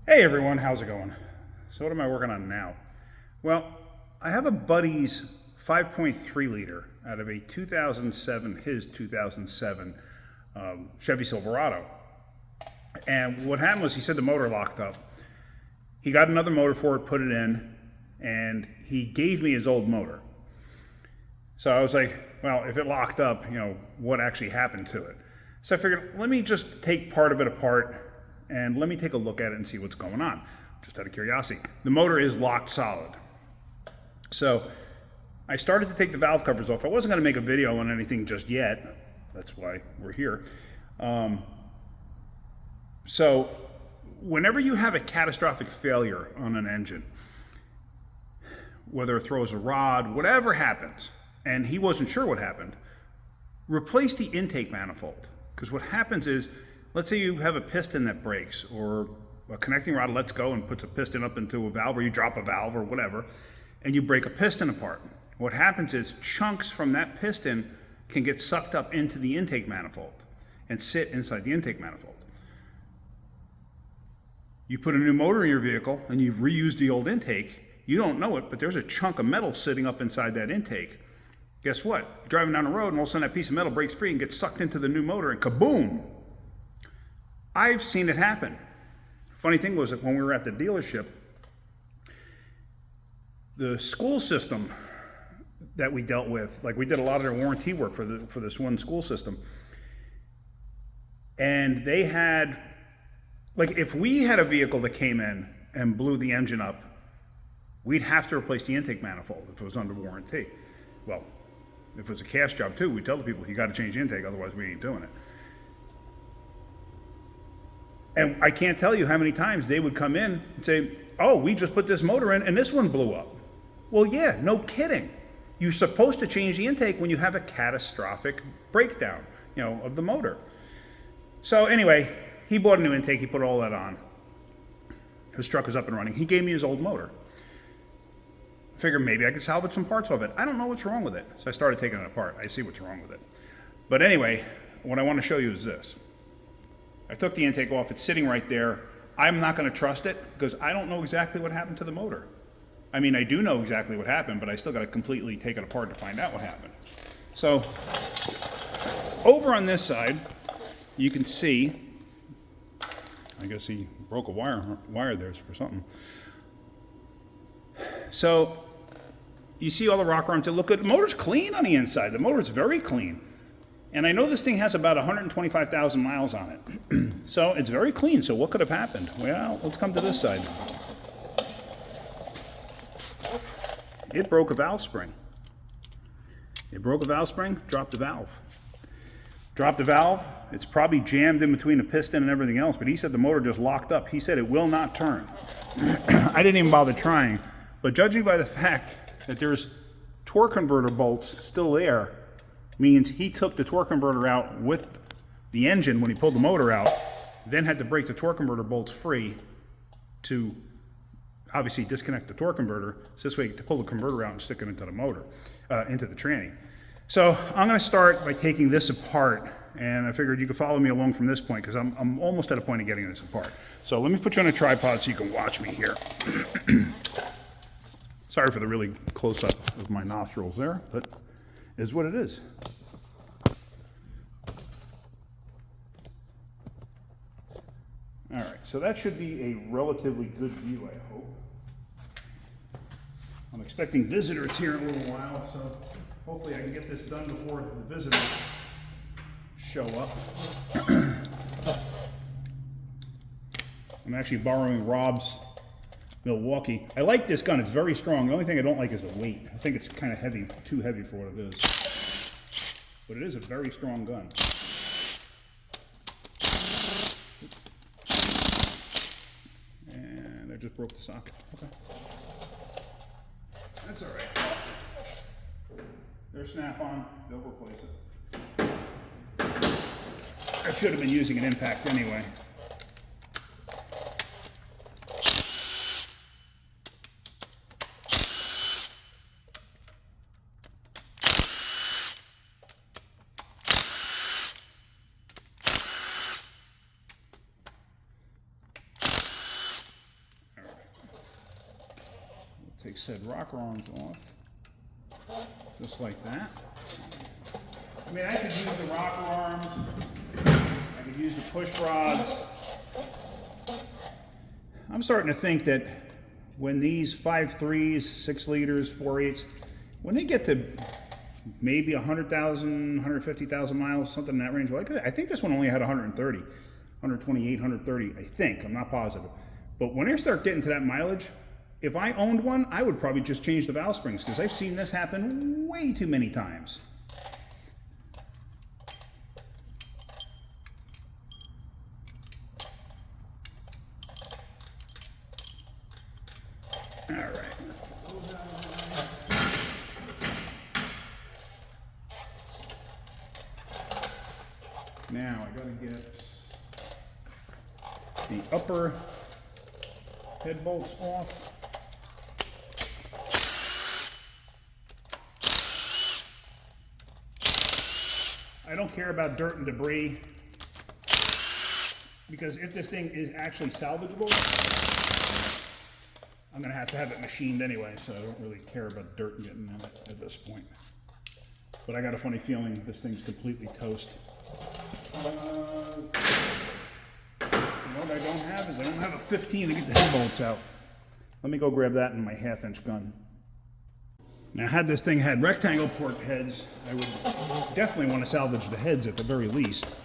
Hey everyone, how's it going? So what am I working on now? Well, I have a buddy's 5.3 liter out of a 2007 Chevy Silverado. And what happened was he said the motor locked up. He got another motor for it, put it in, and he gave me his old motor. So I was like, well, if it locked up, what actually happened to it? So I figured, let me just take part of it apart and let me take a look at it and see what's going on, just out of curiosity. The motor is locked solid. So I started to take the valve covers off. I wasn't going to make a video on anything just yet. That's why we're here. So whenever you have a catastrophic failure on an engine, whether it throws a rod, whatever happens, and he wasn't sure what happened, replace the intake manifold. Because what happens is, let's say you have a piston that breaks, or a connecting rod lets go and puts a piston up into a valve, or you drop a valve or whatever, and you break a piston apart. What happens is chunks from that piston can get sucked up into the intake manifold and sit inside the intake manifold. You put a new motor in your vehicle and you've reused the old intake, you don't know it, but there's a chunk of metal sitting up inside that intake. Guess what? You're driving down the road and all of a sudden that piece of metal breaks free and gets sucked into the new motor and kaboom! I've seen it happen. Funny thing was that when we were at the dealership, the school system that we dealt with, like we did a lot of their warranty work for this one school system, and they had, like if we had a vehicle that came in and blew the engine up, we'd have to replace the intake manifold if it was under warranty. Well, if it was a cash job too, we'd tell the people, you got to change the intake, otherwise we ain't doing it. And I can't tell you how many times they would come in and say, oh, we just put this motor in and this one blew up. Well, yeah, no kidding. You're supposed to change the intake when you have a catastrophic breakdown, of the motor. So anyway, he bought a new intake, he put all that on. His truck was up and running. He gave me his old motor. I figured maybe I could salvage some parts of it. I don't know what's wrong with it. So I started taking it apart. I see what's wrong with it. But anyway, what I want to show you is this. I took the intake off, it's sitting right there. I'm not going to trust it because I don't know exactly what happened to the motor. I mean, I do know exactly what happened, but I still got to completely take it apart to find out what happened. So, over on this side, you can see, I guess he broke a wire there for something. So, you see all the rocker arms. Look at the motor's clean on the inside. The motor's very clean. And I know this thing has about 125,000 miles on it. So it's very clean. So what could have happened? Well, let's come to this side. It broke a valve spring. It broke a valve spring, dropped the valve. Dropped the valve. It's probably jammed in between the piston and everything else, but he said the motor just locked up. He said it will not turn. I didn't even bother trying. But judging by the fact that there's torque converter bolts still there, means he took the torque converter out with the engine when he pulled the motor out, then had to break the torque converter bolts free to obviously disconnect the torque converter, so this way to pull the converter out and stick it into the motor, into the tranny. So I'm going to start by taking this apart, and I figured you could follow me along from this point because I'm almost at a point of getting this apart. So let me put you on a tripod so you can watch me here. Sorry for the really close-up of my nostrils there, but is what it is. All right, so that should be a relatively good view, I hope. I'm expecting visitors here in a little while, so hopefully I can get this done before the visitors show up. I'm actually borrowing Rob's Milwaukee. I like this gun, it's very strong. The only thing I don't like is the weight. I think it's kind of heavy, too heavy for what it is. But it is a very strong gun. And I just broke the socket. Okay. That's all right. They're snap-on, they'll replace it. I should have been using an impact anyway. take said rocker arms off, just like that. I mean, I could use the rocker arms, I could use the push rods. I'm starting to think that when these 5.3s, 6 liters, 4.8s, when they get to maybe 100,000, 150,000 miles, something in that range, well, I think this one only had 130, 128, 130, I think, I'm not positive. But when I start getting to that mileage, if I owned one, I would probably just change the valve springs, because I've seen this happen way too many times. All right. Now I gotta get the upper head bolts off. I don't care about dirt and debris, because if this thing is actually salvageable, I'm gonna have to have it machined anyway, so I don't really care about dirt getting in it at this point. But I got a funny feeling this thing's completely toast. What I don't have is I don't have a 15 to get the head bolts out. Let me go grab that in my 1/2-inch gun. Now, had this thing had rectangle port heads, I would definitely want to salvage the heads at the very least.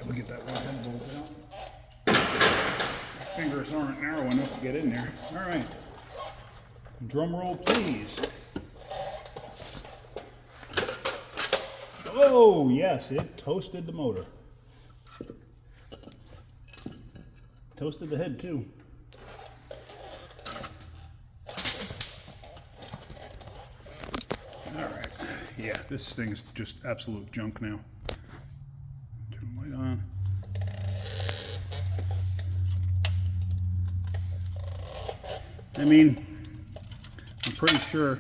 We'll get that one head bolt out. My fingers aren't narrow enough to get in there. All right. Drum roll, please. Oh, yes, it toasted the motor. Toasted the head, too. All right. Yeah, this thing's just absolute junk now. On. I mean, I'm pretty sure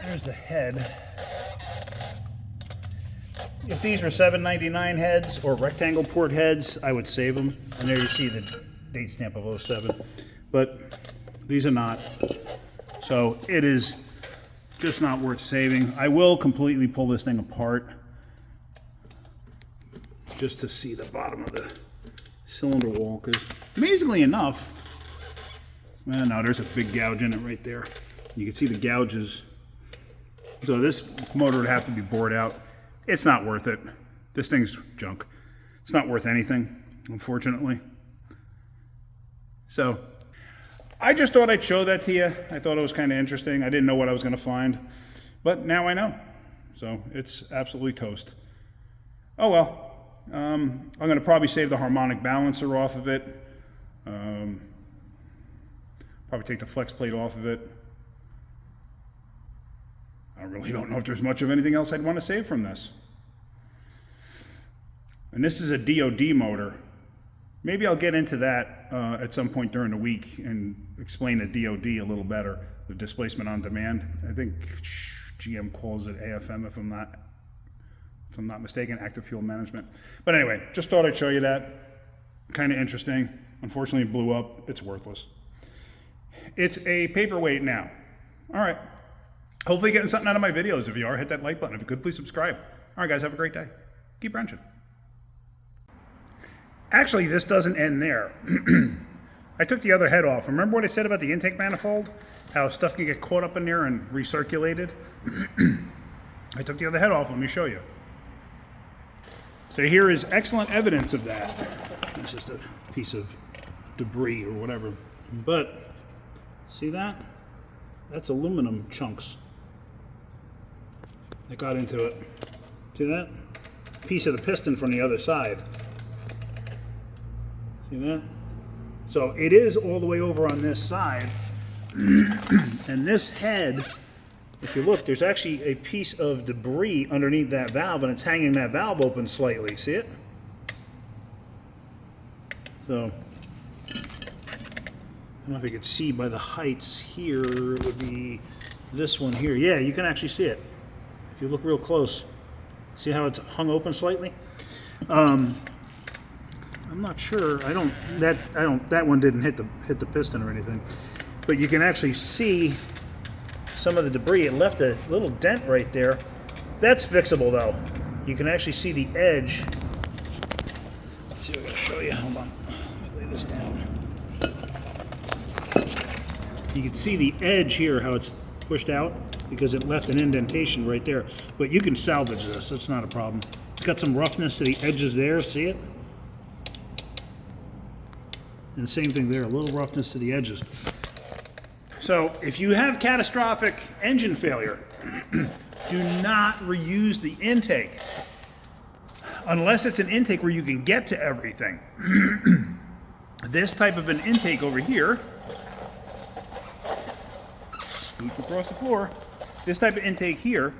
there's the head. If these were $7.99 heads or rectangle port heads, I would save them. And there you see the date stamp of 07. But these are not. So it is just not worth saving. I will completely pull this thing apart just to see the bottom of the cylinder wall, because amazingly enough, well, no, there's a big gouge in it right there. You can see the gouges. So this motor would have to be bored out. It's not worth it. This thing's junk. It's not worth anything, unfortunately. So I just thought I'd show that to you. I thought it was kind of interesting. I didn't know what I was going to find, but now I know. So it's absolutely toast. Oh well. I'm going to probably save the harmonic balancer off of it. Probably take the flex plate off of it. I really don't know if there's much of anything else I'd want to save from this. And this is a DOD motor. Maybe I'll get into that at some point during the week and explain the DOD a little better, the displacement on demand. I think GM calls it AFM if I'm not mistaken, active fuel management. But anyway, just thought I'd show you that. Kind of interesting. Unfortunately, it blew up. It's worthless. It's a paperweight now. All right. Hopefully getting something out of my videos. If you are, hit that like button. If you could, please subscribe. All right, guys, have a great day. Keep wrenching. Actually, this doesn't end there. I took the other head off. Remember what I said about the intake manifold? How stuff can get caught up in there and recirculated? I took the other head off. Let me show you. So here is excellent evidence of that. It's just a piece of debris or whatever. But see that? That's aluminum chunks that got into it. See that? Piece of the piston from the other side. See that? So it is all the way over on this side. And this head, if you look, there's actually a piece of debris underneath that valve, and it's hanging that valve open slightly. See it? So, I don't know if you could see by the heights here, it would be this one here. Yeah, you can actually see it. If you look real close. See how it's hung open slightly? I'm not sure. That one didn't hit the piston or anything. But you can actually see some of the debris. It left a little dent right there. That's fixable though. You can actually see the edge. Let's see, I gotta show you. Hold on. Let me lay this down. You can see the edge here, how it's pushed out, because it left an indentation right there. But you can salvage this. It's not a problem. It's got some roughness to the edges there. See it? And same thing there. A little roughness to the edges. So if you have catastrophic engine failure, do not reuse the intake unless it's an intake where you can get to everything. This type of an intake over here, scoot across the floor, this type of intake here,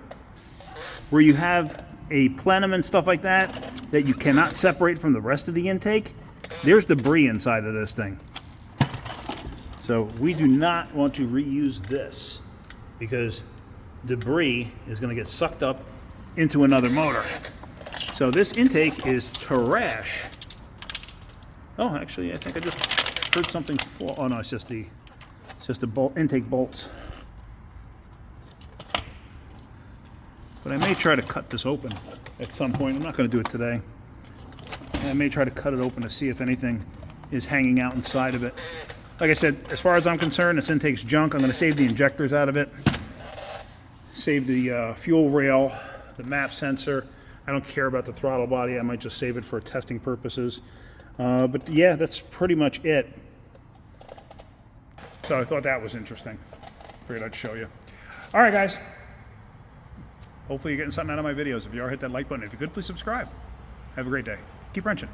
where you have a plenum and stuff like that that you cannot separate from the rest of the intake, there's debris inside of this thing. So we do not want to reuse this because debris is going to get sucked up into another motor. So this intake is trash. Oh, actually, I think I just heard something fall. Oh no, it's just the bolt, intake bolts. But I may try to cut this open at some point. I'm not going to do it today. I may try to cut it open to see if anything is hanging out inside of it. Like I said, as far as I'm concerned, this intake's junk. I'm going to save the injectors out of it. Save the fuel rail, the map sensor. I don't care about the throttle body. I might just save it for testing purposes. But yeah, that's pretty much it. So I thought that was interesting. Figured I'd show you. All right, guys. Hopefully you're getting something out of my videos. If you are, hit that like button. If you could, please subscribe. Have a great day. Keep wrenching.